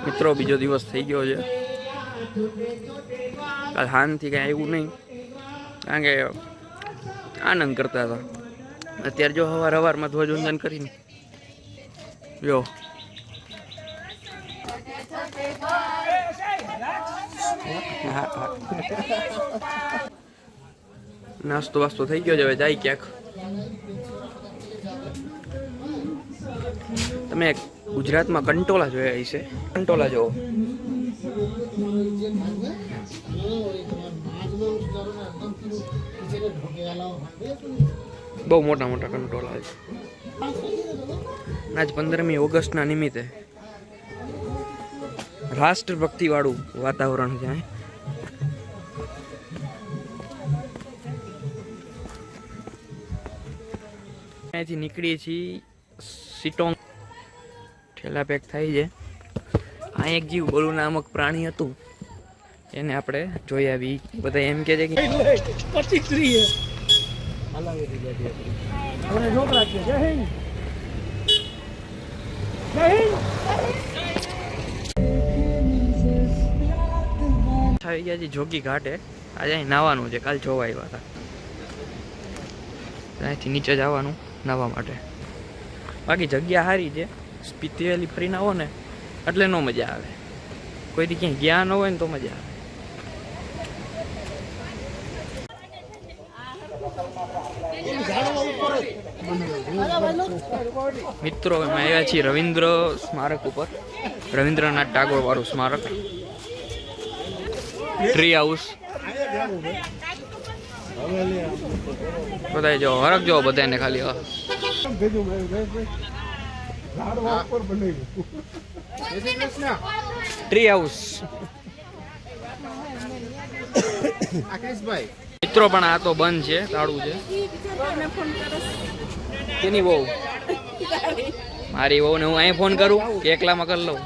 મિત્રો બીજો દિવસ થઈ ગયો છે. કાલ હાનથી કાંઈ આવ્યું નહીં, કારણ કે આનંદ કરતા હતા. અત્યારે જો સવારમાં ધ્વજવંદન કરીને જો નાસ્તો વાસ્તો થઈ ગયો છે. હવે જાય ક્યાંક. તમે ગુજરાતમાં કંટોલા જોયા હશે. કંટોલા જોવો, બહુ મોટા મોટા કંટોલા છે. આજ 15મી ઓગસ્ટના નિમિત્તે રાષ્ટ્રભક્તિ વાળું વાતાવરણ છે. અહીંયાથી નીકળીએ છીએ સિટોંગ. ઠેલા પેક થાય છે. આ એક જીવ બોલું નામક પ્રાણી હતું, એને આપણે જોઈ આવી. બધા એમ કે છે કે આવી ગયા છે જોગી ઘાટે. આજે અહીં નાવાનું છે, કાલ જોવા આવ્યા હતા. અહીંથી નીચે જવાનું નાવા માટે. બાકી જગ્યા સારી છે. સ્પીતિ વેલી ફરીને આવો ને એટલે નો મજા આવે. કોઈથી ક્યાંય ગયા ન હોય ને તો મજા આવે. મિત્રો અમે આવ્યા છીએ રવિન્દ્ર સ્મારક ઉપર. રવિન્દ્રનાથ ટાગોર વાળું સ્મારક. ટ્રી હાઉસ બધા જો હરક જો બધાને ખાલી ટ્રી હાઉસ. મિત્રો પણ આ તો બંધ છે, તાળું છે. કેની બહુ મારી બહુ ને હું અહીં ફોન કરું કે એકલામાં કરી લઉં?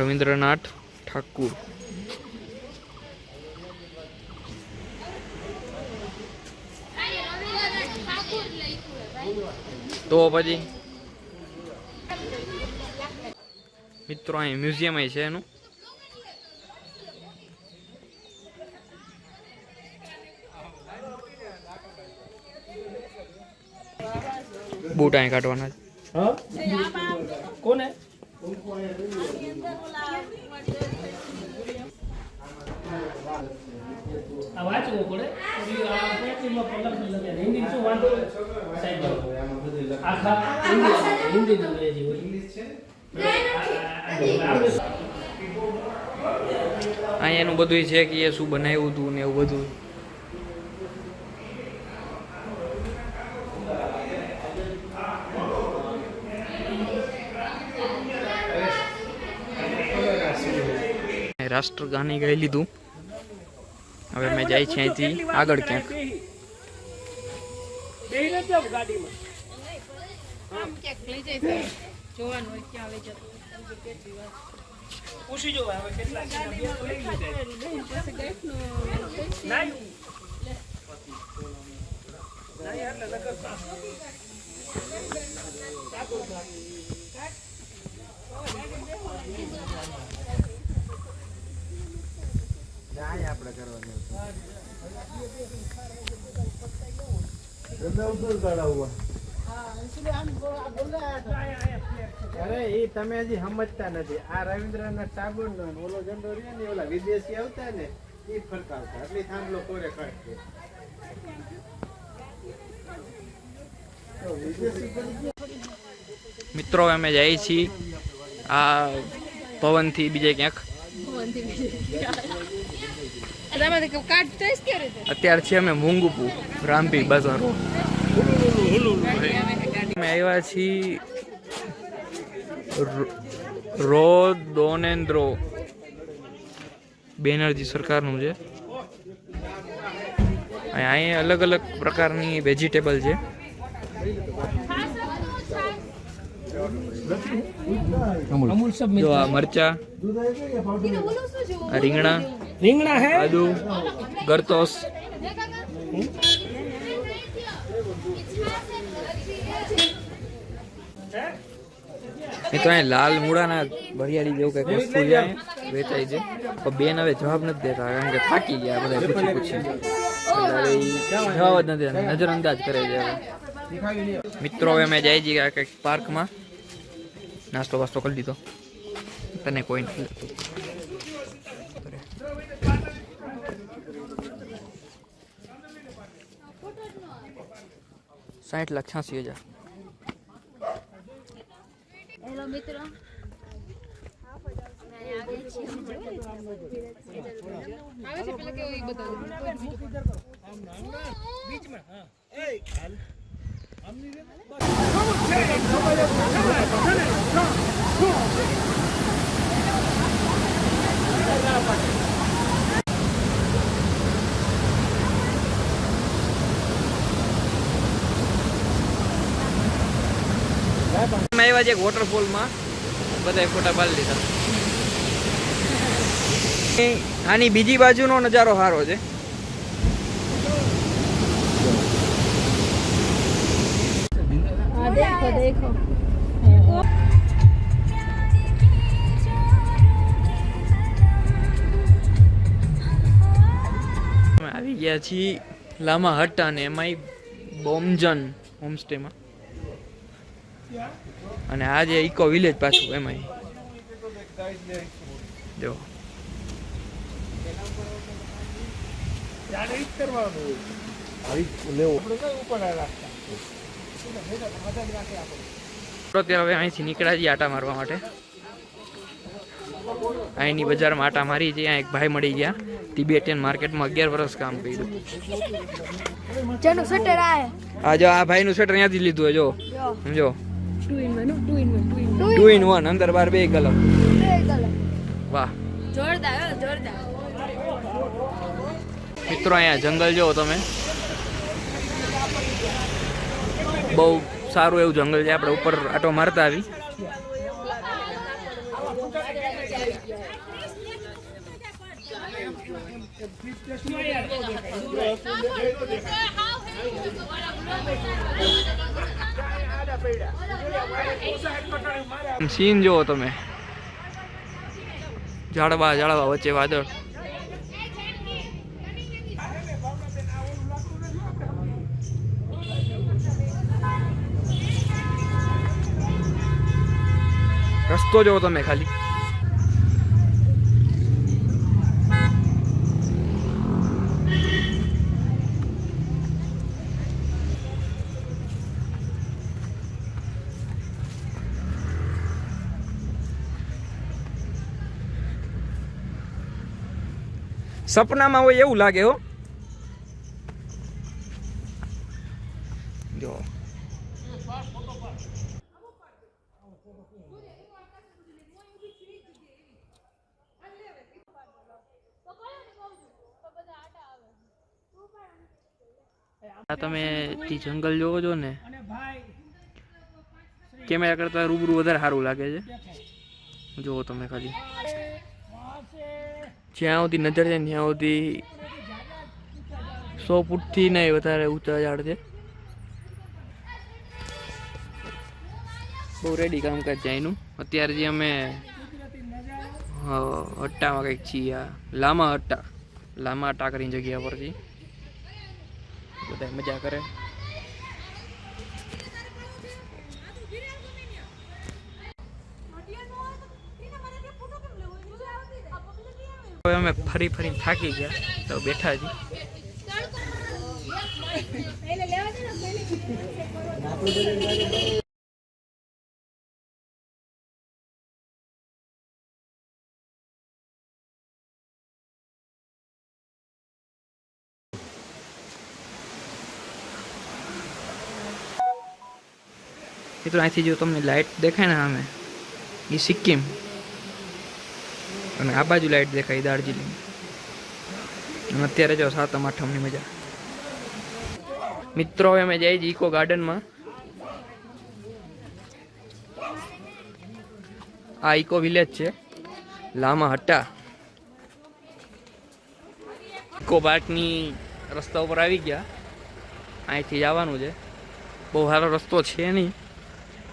રવિન્દ્રનાથ ઠાકુર. તો પછી મિત્રો અહીં મ્યુઝિયમ છે એનું. બૂટ અહીં કાઢવાના કોને વાંચવું પડે. હિન્દી શું વાંધો આખા હિન્દી અંગ્રેજી અહીંયા એનું બધું છે કે એ શું બનાવ્યું હતું ને એવું બધું. રાષ્ટ્રગાન ગાઈ લીધું. હવે મેં જાય છે અહીંથી આગળ ક્યાંક. આપણે કરવાનું અરે એ તમે હજી સમજતા નથી. આ રવિન્દ્રનાથ ટાગોર નો ઓલો ઝંડો રહ્યો ને, ઓલા વિદેશી આવતા ને એ ફરકાવતા, એટલે થાંભલો કોરે કાઢશે. મિત્રો અમે જઈએ છીએ આ પવનથી બીજે ક્યાંક. અત્યારે છે અમે મૂંગપુ રામપી બજાર. અમે આવ્યા છીએ રોડોડેન્ડ્રો બેનર્જી સરકારનું છે. અહીં અલગ અલગ પ્રકારની વેજીટેબલ છે. જો આ મરચા, રીંગણા હે, આદુ, ગરતોસ, એ તો અહીં લાલ મૂળાના ભરિયાળી જેવું કઈક વસ્તુ છે વેચાય છે. પણ બેન હવે જવાબ નથી દેતા કારણ કે થાકી ગયા બધા પૂછી જવાબ જ નથી દેતા, નજરઅંદાજ કરે છે. મિત્રો હવે અમે જાય છીએ કંઈક પાર્કમાં, નાસ્તો વાસ્તો કરી લીધો, તને કોઈ નથી લેતું. 60,86,000. હેલો મિત્રો, આવે છે પેલા કેવું ઈ બતાવું બીચમાં. હા એ હાલ આમની રે આવ્યા છે વોટરફોલમાં, બધા ફોટા પાડી લીધા. આની બીજી બાજુનો નજારો સારો છે. દેખો દેખો આવી ગયા છીએ લામા હટ અને એમાંય બોમજન હોમસ્ટેમાં, અને આ જે ઇકો વિલેજ પાછું એમાંય જો અત્યારે હવે અહીંથી નીકળ્યા છીએ આટા મારવા માટે. અહીંની બજારમાં આટા મારી છે. અહીંયા એક ભાઈ મળી ગયા, તિબેટિયન માર્કેટમાં 11 વર્ષ કામ કર્યું. જેનું સ્વેટર આ જો આ ભાઈનું સ્વેટર અહીંયાથી લીધું હોય, જો સમજો, 2 in 1 અંદર બાર બે કલર. વાહ જોરદાર જોરદાર. મિત્રો અહીંયા જંગલ જો તમે, બહુ સારું એવું જંગલ છે. આપણે ઉપર આટો મારતા આવી. સીન જુઓ તમે, ઝાડવા ઝાડવા વચ્ચે વાદળ. રસ્તો જોવો તમે ખાલી. સપનામાં હોય એવું લાગે હો. જો તમે જંગલ જોવો છો ને, કેમેરા કરતા રૂબરૂ વધારે સારું લાગે છે. જુઓ તમે ખાલી, જ્યાં સુધી નજર છે ત્યાં સુધી 100 ફૂટથી નહીં વધારે ઊંચા ઝાડ છે. બહુ રેડી કામકાજ છે એનું. અત્યારે જે અમે હટ્ટામાં કંઈક છીએ, લામા હટ્ટા કરીને જગ્યા પરથી બધા મજા કરે. હવે અમે ફરી ફરીને થાકી ગયા તો બેઠા છીએ. મિત્રો અહીંથી જો તમને લાઇટ દેખાય ને, અમે એ સિક્કિમ અને આ બાજુ લાઈટ દેખાય દાર્જિલિંગ. અને અત્યારે જો 7મ 8મની મજા. મિત્રો હવે અમે જઈએ છીએ ઇકો ગાર્ડનમાં. આ ઇકો વિલેજ છે લામા હટ્ટા. ઇકો પાર્કની રસ્તા ઉપર આવી ગયા. અહીંથી જવાનું છે. બહુ સારો રસ્તો છે નહીં.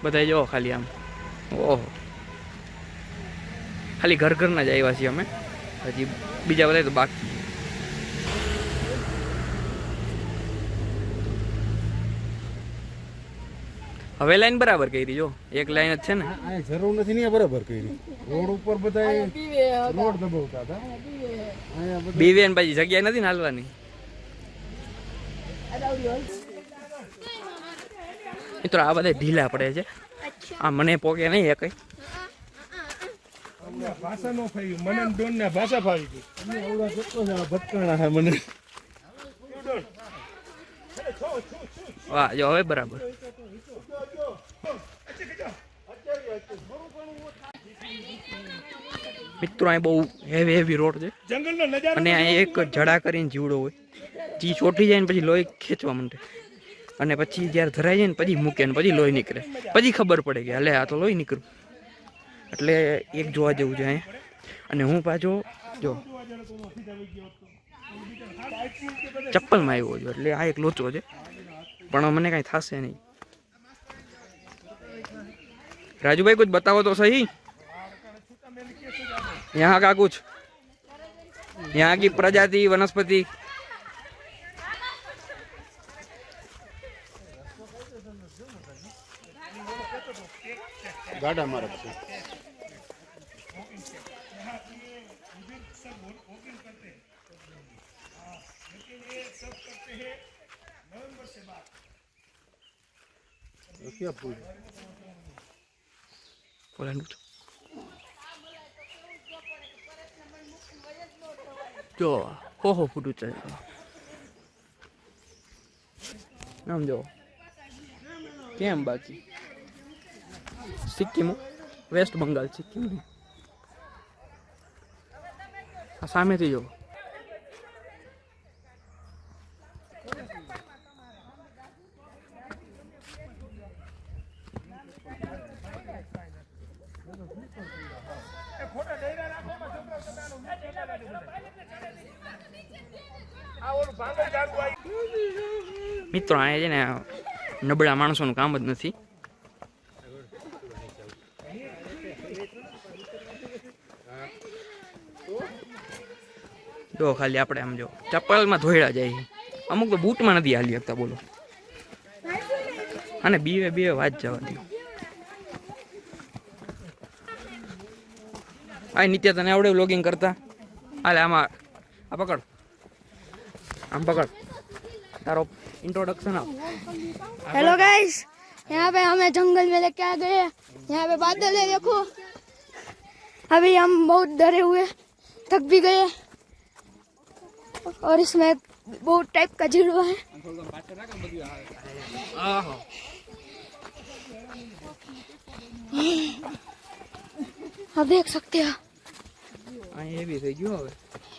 બધા જો ખાલી આમ ઓહો ખાલી ઘરના જ આવ્યા છીએ અમે. હજી બીજા બધા તો બાકી. હવે લાઈન બરાબર કરી જો. એક લાઈન જ છે ને. આ જરૂર નથી ને બરાબર કરી. રોડ ઉપર બધા રોડ દબાવતા હતા. અહીંયા બધા બીવે ને પછી જગ્યા નથી ને હાલવાની. મિત્રો આ બધા ઢીલા પડે છે. આ મને પોકે નહીં કઈ. ભાષા નો ફાવી મને ડોન ને ભાષા ફાવી ગઈ. આવડા કેટલો છે ભટકાણા છે મને. વાહ જો હવે બરાબર. મિત્રો અહીં બહુ હેવી રોડ છે. જંગલનો નજારો અને અહીં એક જડા કરીને જીવડો હોય. જી ચોટી જાય ને પછી લોહી ખેંચવા માંડે. અને પછી જ્યારે ધરાઈ જાય ને પછી મૂકે ને પછી લોહી નીકળે. પછી ખબર પડે કે હાલે આ તો લોહી નીકળ્યું. એટલે એક જોવા જેવું છે અહીંયા. અને હું પાછો જો ચપ્પલમાં આવ્યો છું. એટલે આ એક લોચો છે પણ મને કાંઈ થશે નહીં. राजू भाई कुछ बताओ तो सही. यहाँ का कुछ यहाँ की प्रजाति वनस्पति. ગાડા મારે છે. क्या फूल જો હો ફૂટું છે આમ જો કેમ. બાકી સિક્કિમ વેસ્ટ બંગાળ સિક્કિમ આ સામેથી જો. મિત્રો આ છે ને નબળા માણસોનું કામ જ નથી. જો ખાલી આપણે આમ જો ચપ્પલમાં ધોયડા જાય. અમુક તો બૂટમાં નથી હાલી શકતા બોલો. અને બીવે વાત જવા દો. આ નિત્ય તને આવડે વ્લોગિંગ કરતા? હાલે આમાં આ પકડ. આમ पकड़ तारो इंट्रोडक्शन आप. हेलो गाइस, यहाँ पे हमें जंगल में लेके आ गए. यहाँ पे बादल है देखो. अभी हम बहुत डरे हुए, थक भी गए और इसमें बहुत टाइप का झील है. आप देख सकते हो हेवी થઈ ગયો હવે.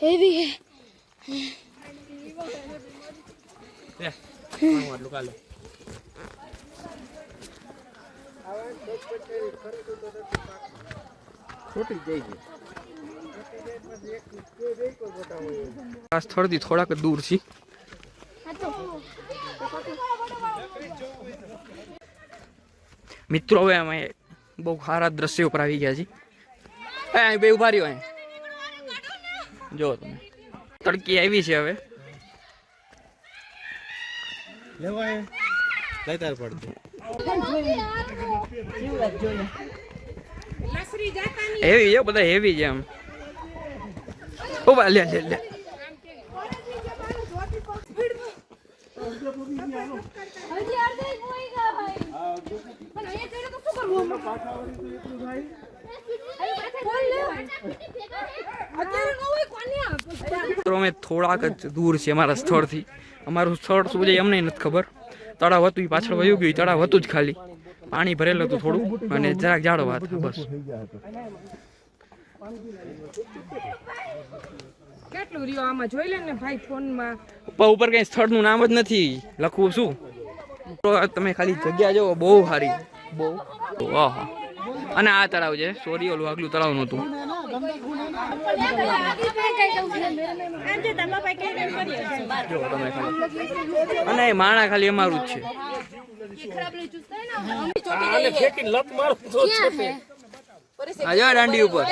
हेवी है. લે આટલું કાલે છોટી જઈ ગઈ. આ સ્થળથી થોડાક દૂર છે. મિત્રો હવે અમે બહુ સારા દ્રશ્ય ઉપર આવી ગયા છીએ. અહીં બે ઉભા રહ્યો. અહીં જો તમે તડકી આવી છે હવે. લેવાય લાઈતાર પડતી હેવી છે બધા. હેવી છે આમ. ઓ બા લે લે લે. અમે થોડાક જ દૂર છે અમારા સ્થળથી. અમારું સ્થળ શું છે અમને નથી ખબર. તળાવ હતું એ પાછળ વયું ગયું. તળાવ હતું જ ખાલી. પાણી ભરેલું હતું થોડું અને જરાક જાડવા હતા બસ. થઈ ગયા હતા. કેટલું રહ્યો આમાં જોઈ લે ને ભાઈ ફોનમાં. ઉપર કઈ સ્થળનું નામ જ નથી લખવું શું. તો તમે ખાલી જગ્યા જો બહુ સારી બહુ. ઓહો અને આ તળાવ છે સોરી ઓલું આગલું તળાવ નહોતું. જો તમે ખાલી અને એ માણા ખાલી અમારું જ છે. આ જો દાંડી ઉપર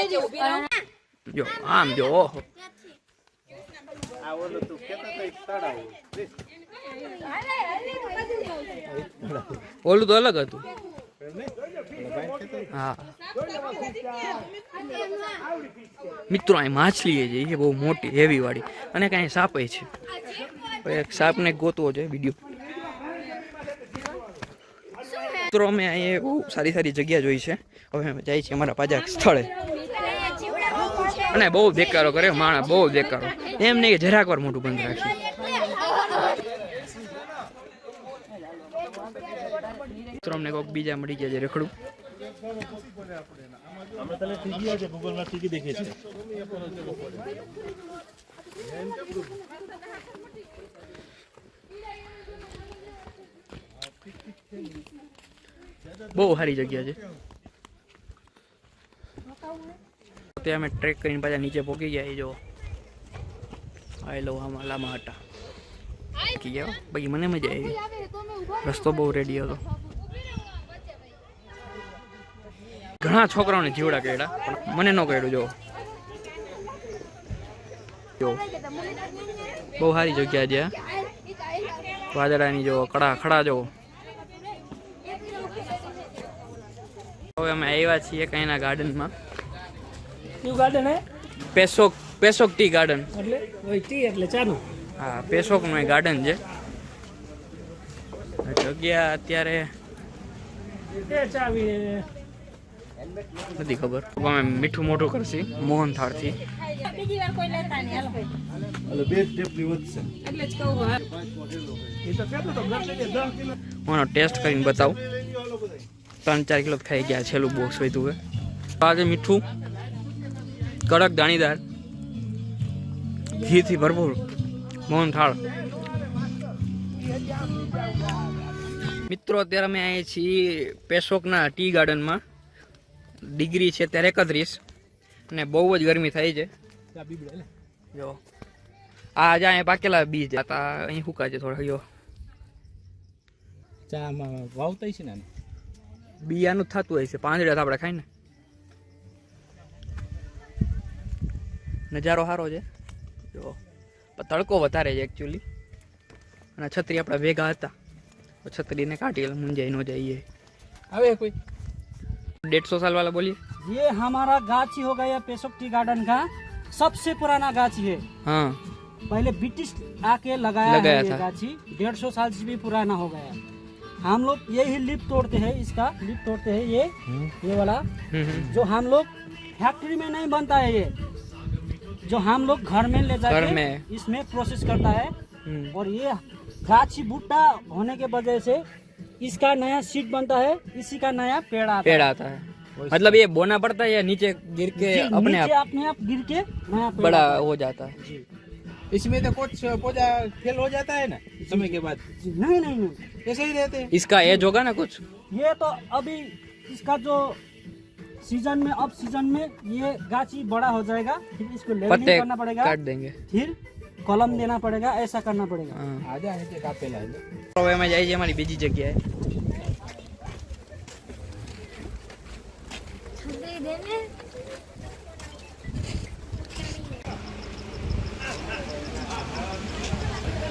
જો આમ જો ઓહો ઓલું તો અલગ હતું. હા મિત્રો અહીં માછલી છે એ બહુ મોટી હેવી વાળી અને કાંઈ સાપ છે. એક સાપને ગોતવો છે વિડીયો. મિત્રો અમે અહીંયા બહુ સારી સારી જગ્યા જોઈ છે. હવે અમે જાય છે અમારા પાછા સ્થળે અને બહુ દેકારો કરે માણસ બહુ દેકારો એમ નહીં કે જરાક વાર મોટું બંધ રાખી. મિત્રો અમને કોઈક બીજા મળી ગયા છે રખડું. બહુ સારી જગ્યા છે. તે અમે ટ્રેક કરીને પાછા નીચે પહોંચી ગયા. એ જો આઈ લો આમાં લાંબા હતા પહોંચી ગયા. બાકી મને મજા આવી. રસ્તો બહુ રેડી હતો. ઘણા છોકરાઓને જીવડા કર્યા પણ મને ન કર્યું. જો જો બહુ સારી જગ્યા છે. વાદળાની જો કડા ખડા જો. હવે અમે આવ્યા છીએ કઈના ગાર્ડનમાં. કયું ગાર્ડન હે? પેસોક ટી ગાર્ડન. એટલે ઓય ટી એટલે ચાનું. હા પેસોકનું એ ગાર્ડન છે. જગ્યા અત્યારે એ ચાવી નથી ખબર. અમે મીઠું મોઢું કરશી મોહન થાળથી. બીજી વાર કોઈ લેતા નહીં હાલો એટલે 2 સ્ટેપની વધશે. એટલે જ કહું હા એ તો કહેતો તો ઘર લઈ 10 કિલો હું ટેસ્ટ કરીને બતાવું. 3-4 કિલો ખાઈ ગયા. છેલ્લું બોક્સ હોય તું આજે મીઠું કડક દાણીદાર ઘીથી ભરપૂર મોહન થાળ. મિત્રો અત્યારે અમે અહીંયા છીએ પેસોકના ટી ગાર્ડનમાં. ડિગ્રી છે ત્યારે 31 અને બહુ જ ગરમી થાય છે. જો આ જ અહીંયા પાકેલા બીજ હતા અહીં હુકા છે થોડા. જો ચામાં વાવતા છે ને બિયાનું થતું હોય છે. પાંદડા આપણે ખાઈ ને નજારો સારો છે. જો તડકો વધારે છે એકચ્યુઅલી અને છત્રી આપણા ભેગા હતા તો છત્રીને કાઢી એટલે મુંજાઈ ન જઈએ. હવે કોઈ 150 साल वाला बोलिए. ये हमारा गाछी हो गया पेसोक टी गार्डन का सबसे पुराना गाछी है. हाँ पहले ब्रिटिश आके लगाया है लगाया ये था। गाछी 150 साल से भी पुराना हो गया. हम लोग यही लिप तोड़ते हैं. इसका लिप तोड़ते हैं ये वाला जो हम लोग फैक्ट्री में नहीं बनता है. ये जो हम लोग घर में ले घर जाके में। इसमें प्रोसेस करता है. और ये गाछी भुट्टा होने के वजह से इसका नया सीड बनता है. इसी का नया पेड़ आता पेड़ आता है. मतलब ये बोना पड़ता है या नीचे गिर के है. अपने नीचे आप अपने आप गिर के नया पेड़ बड़ा आता है. हो जाता है. इसमें तो कुछ पौधा फेल हो जाता है ना समय के बाद जी, नहीं नहीं नहीं ऐसे ही रहते हैं. इसका एज होगा ना कुछ. ये तो अभी इसका जो सीजन में अब सीजन में ये गाछी बड़ा हो जाएगा. फिर इसको पत्ते लेवलिंग करना पड़ेगा. काट देंगे. फिर कलम देना पड़ेगा. ऐसा करना पड़ेगा. हाँ. आजा नीचे कापेला है. હવે અમે જઈએ છીએ અમારી બીજી જગ્યાએ.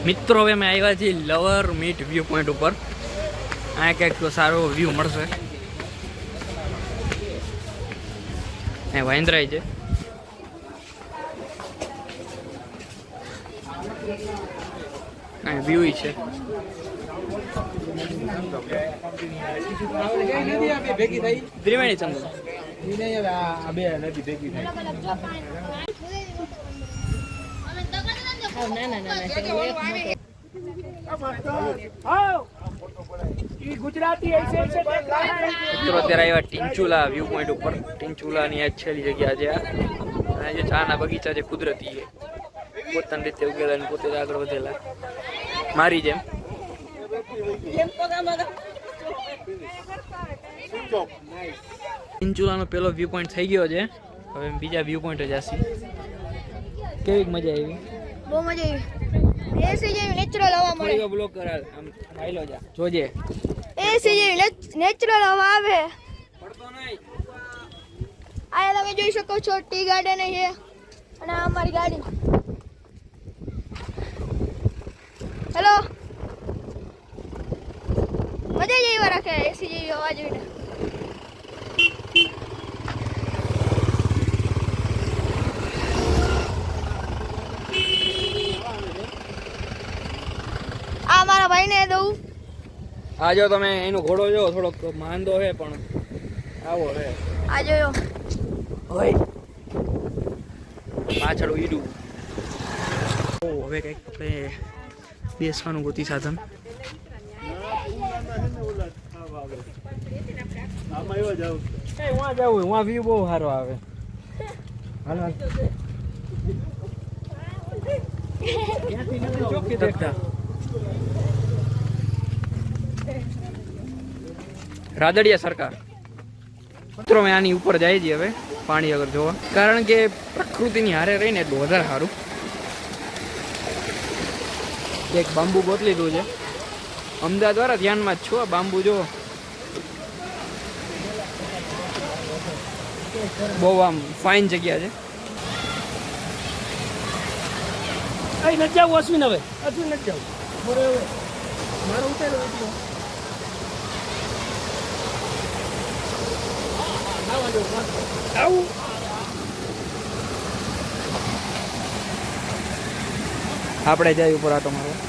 મિત્રો હવે અમે આવ્યા છીએ લવર મીટ વ્યૂ પોઈન્ટ ઉપર. આ કંઈક સારો વ્યૂ મળશે. અહીંયા વાંદરાય છે. અહીંયા વ્યૂ છે. નદી આ બે ભેગી થઈ ત્રિવેણી સંગમ. ઈ નહીં હવે આ બે નદી ભેગી થઈ. મિત્રો અત્યારે આવ્યા ટીંચુલા વ્યૂ પોઈન્ટ ઉપર. ટીંચુલાની આ છેલ્લી જગ્યા છે. આ જે ચાના બગીચા છે કુદરતી છે, પોતાની રીતે ઉગેલા ને પોતે આગળ વધેલા મારી જેમ. ટીંચુલાનો પેલો વ્યૂ પોઈન્ટ થઈ ગયો છે. હવે બીજા વ્યૂ પોઈન્ટ જ આસી. કેવી મજા આવી? બહુ મજા આવી. એસી જેવી નેચરલ હવા મળે. થોડી બ્લોક કરાલ આમ આઈલો જા જોજે. એસી જેવી નેચરલ હવા આવે. પડતો નહીં. આ તમે જોઈ શકો છો ટી ગાર્ડન છે અને આ અમારી ગાડી. હેલો, મજા જ એવા રાખે એસી જેવી હવા જોઈને. આ મારા ભાઈને દઉં. આ જો તમે એનો ઘોડો જો થોડોક માંદો છે પણ આવો છે. આ જોયો હોય પાછળ ઈડું. હવે કંઈક આપણે બેસવાનું ગોતી સાધન. वहाँ जाओ, वहाँ व्यू बहुत सारो आवे. રાદડિયા સરકાર. મિત્રો મેં આની ઉપર જાય છે હવે પાણી આગળ જોવા, કારણ કે પ્રકૃતિની હારે રહીને એટલું વધારે સારું. એક બાંબુ ગોત લીધું છે અમદાવાદ વાળા, ધ્યાનમાં જ છો. આ બાંબુ જો બહુ આમ ફાઇન જગ્યા છે. અહીં નથી જવું અશ્વિન, હવે અશ્વિન નથી જવું. મારો ઉતારો એટલો. આવું આપણે જાય ઉપર આટો મારવા.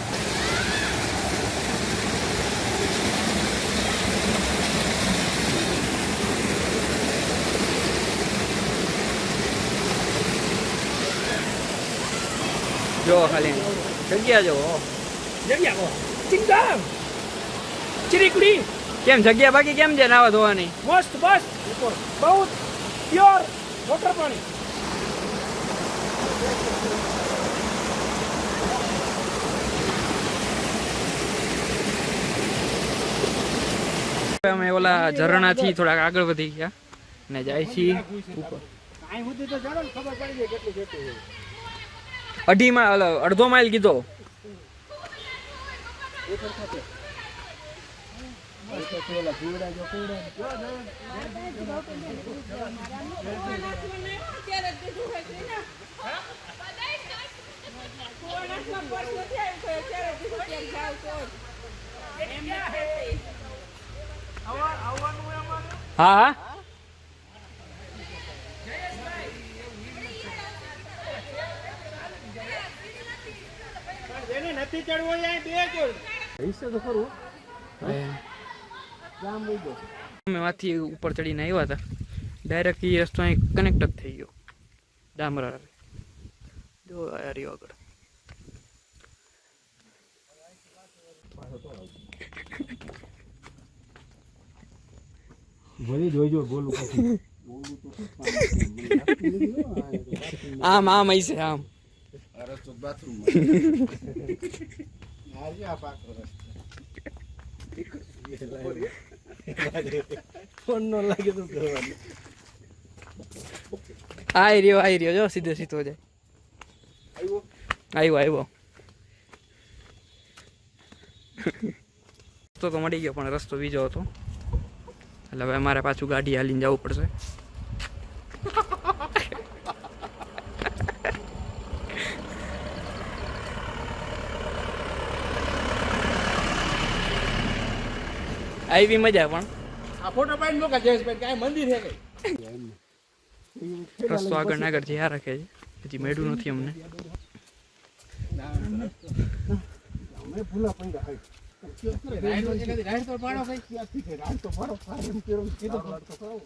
જો ખાલી જગ્યા જો જગ્યા કો ચિંગામ ચીરીકડી કેમ જગ્યા બાકી કેમ છે નાવા ધોવાની? મસ્ત બસ બહુ પ્યોર વોટર પાણી. અમે ઓલા ઝરણાથી થોડાક આગળ વધી ગયા ને જાય છીએ ઉપર. કાંઈ સુધી તો ચાલો ને ખબર પડી જાય કેટલું કેટલું હોય. 2.5 માઇલ અડધો માઇલ કીધો. હા હા નથી ચડવો જાય બે જોડ હિસ્સે તો ખરું. અમે માંથી ઉપર ચડીને આવ્યા હતા, ડાયરેક્ટ એ રસ્તો અહીં કનેક્ટ જ થઈ ગયો ડામરા. જો આ રહ્યો આગળ. ભલે જોઈજો બોલું પછી આમ આમ અહીં છે આમ. આઈ રહ્યો જો સીધો સીધો જાય. આવ્યો રસ્તો તો મળી ગયો પણ રસ્તો બીજો હતો, એટલે હવે અમારે પાછું ગાડી હાલીને જવું પડશે. આવી મજા પણ આ ફોટો પાડીને મોકલ જયેશભાઈ, કાંઈ મંદિર છે કઈ? રસ્તો આગળ ને આગળ જ્યાં રાખે છે, હજી મેળવું નથી અમને. અમે ભૂલા પડ્યા હોય. રાઈડ તો પાડો કઈ, રાઈડ તો પાડો કીધું તો ખાવ.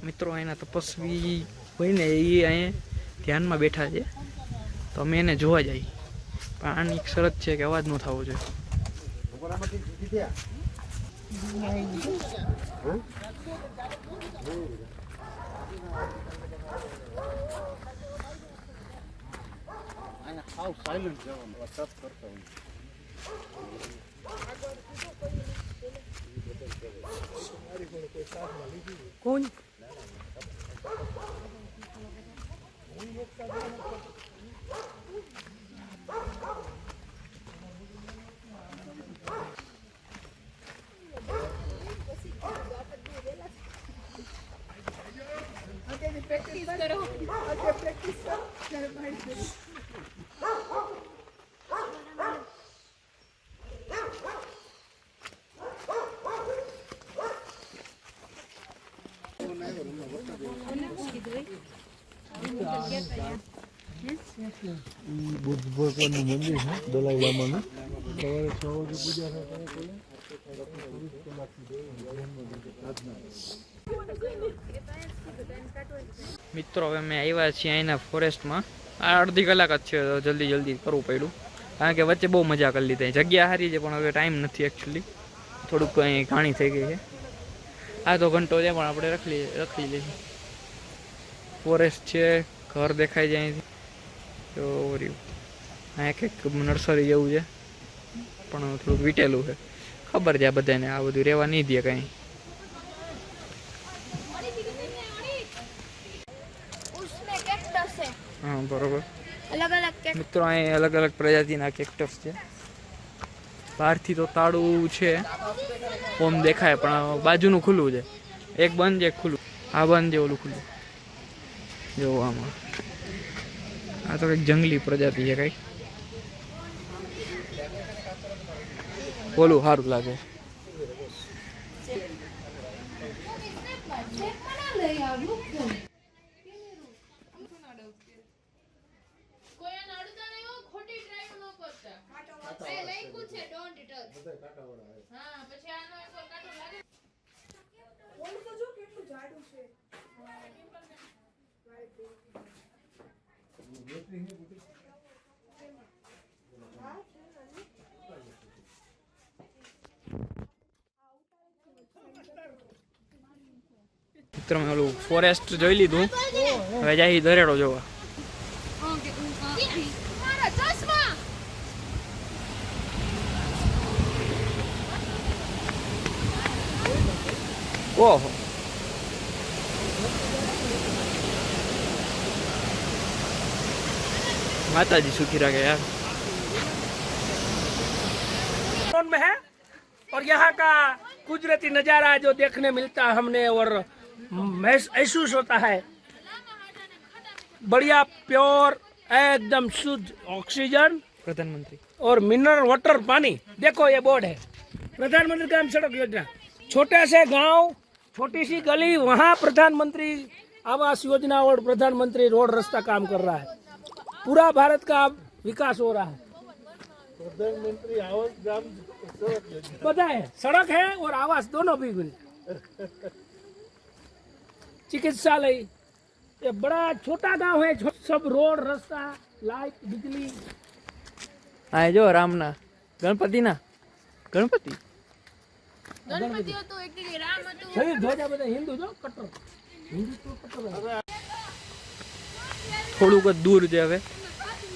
મિત્રો એના તપસ્વી હોય ને એ અહીંયા ધ્યાનમાં બેઠા છે, તો અમે એને જોવા જઈએ. પણ આની એક શરત છે કે અવાજ ન થવો જોઈએ. બરાબરથી જીતી થયા. અહીંયા સાવ સાયલન્ટ જવાનું ટચ કરતા હોય. कौन બુદ્ધ ભગવાનનું મંદિર છે દલાઈ લામાનું. સવારે 6 વાગે પૂજા થાય. મિત્રો હવે અમે આવ્યા છીએ અહીંના ફોરેસ્ટમાં. આ અડધી કલાક જ છે, તો જલ્દી કરવું પડ્યું કારણ કે વચ્ચે બહુ મજા કરી લીધી. જગ્યા સારી છે પણ હવે ટાઈમ નથી એકચ્યુઅલી, થોડુંક અહીં ઘાણી થઈ ગઈ છે. આ તો ઘંટો છે પણ આપણે રખડી લઈએ. ફોરેસ્ટ છે, ઘર દેખાય છે અહીંથી. તો આ એક નર્સરી જેવું છે પણ થોડુંક વીટેલું છે. ખબર છે આ બધાને આ બધું રહેવા નહીં દે કાંઈ. હા બરોબર. મિત્રો અહીં અલગ અલગ પ્રજાતિના કેક્ટસ છે. બહારથી તો તાળું છે ઓમ દેખાય પણ બાજુનું ખુલ્લું છે. એક બંધ છે એક ખુલ્લું. આ બંધ છે ઓલું ખુલ્લું. જો આમાં આ તો કંઈક જંગલી પ્રજાતિ છે કઈ. ઓલું સારું લાગે. મિત્રો મેં ઓલું ફોરેસ્ટ જોઈ લીધું, હવે જાય દરેડો જોવા. ઓહો माताजी सुखी रखे यार. में है और यहाँ का कुदरती नज़ारा जो देखने मिलता है हमने और महसूस होता है बढ़िया प्योर एकदम शुद्ध ऑक्सीजन प्रधानमंत्री और मिनरल वाटर पानी. देखो ये बोर्ड है प्रधानमंत्री ग्राम सड़क योजना. छोटे से गांव, छोटी सी गली, वहाँ प्रधानमंत्री आवास योजना और प्रधानमंत्री रोड रास्ता काम कर रहा है. पूरा भारत का विकास हो रहा है. પ્રધાનમંત્રી આવાસ ગ્રામ સડક યોજના. पता है सड़क है और आवास दोनों भी मिले. चिकित्सालय, ये बड़ा छोटा गांव है. सब रोड रास्ता, लाइट, बिजली. આ જો રામના ગણપતિના ગણપતિ सही ध्वजा બધા હિન્દુ જો કટ્ટર હિન્દુ તો કટ્ટર. થોડુંક જ દૂર છે હવે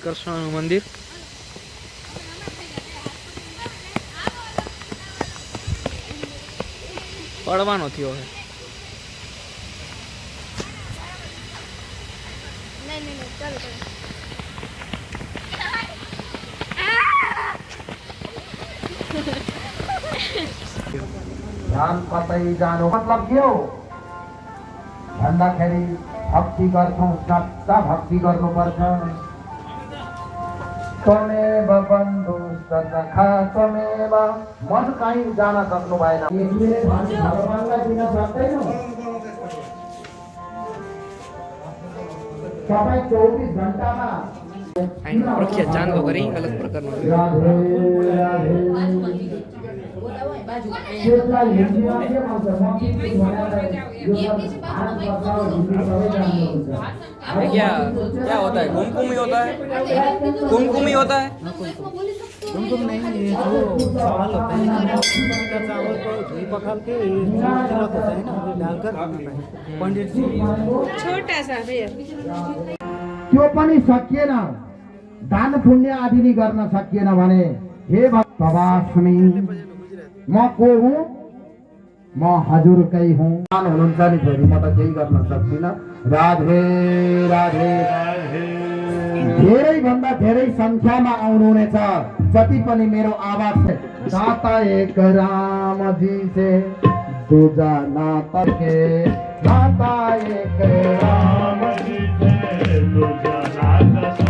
કૃષ્ણનું મંદિર. પડવાનો થયો હવે. ध्यान कतै जानु मतलब के हो भन्दाखेरि भक्ति गर्छौँ, सच्चा भक्ति गर्नुपर्छ. त्वमेव बन्धु सखा त्वमेव. मन कहीँ जान सक्नु भएन. यसले भगवानलाई दिन सक्दैनौ. तपाईँ 24 घण्टामा આનો પ્રખ્યાત ચાંદો કરી અલગ પ્રકારનો. राधे राधे કેટલા હિન્દીમાં કેમ આવશે મોટી ભણ્યા હાથ પકડાવો હિન્દી હવે જાણવું છે क्या क्या होता है कुमकुमी होता है कुमकुमी होता है कुमकुम नहीं, ये जो चावल होता है ना, का चावल को घी पकाल के ये जो नमक होता है ना, वो डालकर पंडित जी त्यो पनि सकिएन दान पुण्य आदि नि गर्न सकिएन भने हे भगवान् म को हुँ म हजुरकै हुँ हुनुहुन्छ नि फेरि म त केही गर्न सक्दिनँ राधे राधे धेरै भन्दा धेरै संख्यामा आउनुहुनेछ जति पनि मेरो आवाज छ दाता एक राम जी से दूजा नाता के दाता एक राम जी से दूजा नाता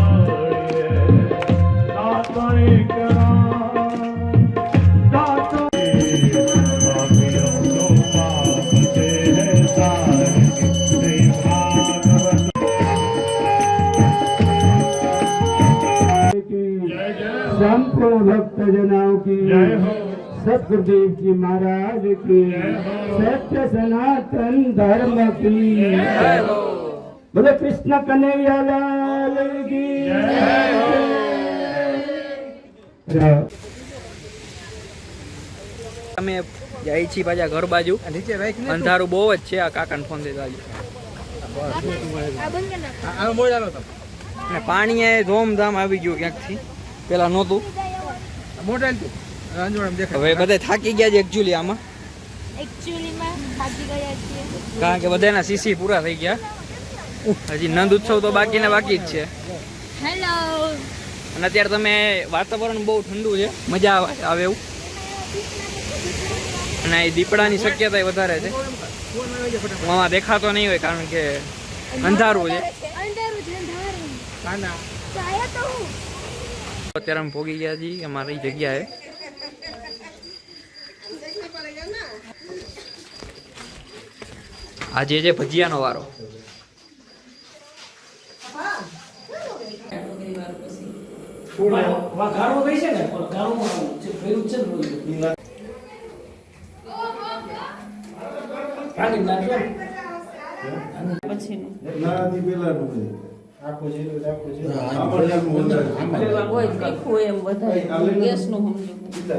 दाता एक संपूर्ण भक्त जनाओं की सतगुरुदेव जी महाराज की सत्य सनातन धर्म की बोले कृष्ण कन्हैया लाल की અમે જઈ છીએ પાછા ઘર બાજુ અંધારું બહુ જ છે આ કાકાને ફોન દઈ બાજુ ને પાણી એ ધોમધામ આવી ગયું ક્યાંકથી પેલા નહોતું હવે બધા થાકી ગયા છે એકચ્યુઅલી આમાં કારણ કે બધાના સીસી પૂરા થઈ ગયા હજી નંદ ઉત્સવ તો બાકી જ છે હેલો અને અત્યારે તમે વાતાવરણ બહુ ઠંડુ છે મજા આવે એવું અને એ દીપડાની શક્યતા વધારે છે આમાં દેખાતો નહીં હોય કારણ કે અંધારું છે અત્યારે અમે પોગી ગયા છીએ અમારી જગ્યાએ આજે છે ભજીયાનો વારો ગાળો ગઈ છે ને ગાળો છે ભર્યું છે ને પાણી નાખજો કોઈ તીખું એમ વધારે ગેસનું સમજો.